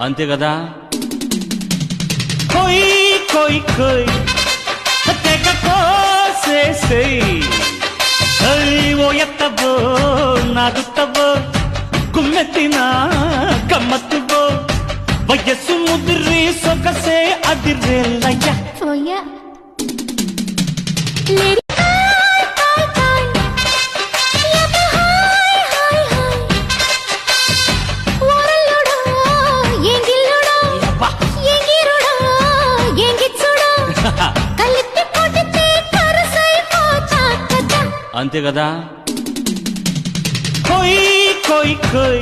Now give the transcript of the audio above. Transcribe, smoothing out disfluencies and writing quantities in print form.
అంతే కదా. కోయి కోయి కోయి తెగ కోసేసేయ్, ఓ ఎత్తబో నాగుత్తబో గుమ్మెత్తిన గమ్మత్తుబో వయస్సు ముదిరి సొగసే అదిరేలయ్య. అంతే కదా. కోయి కోయి కోయి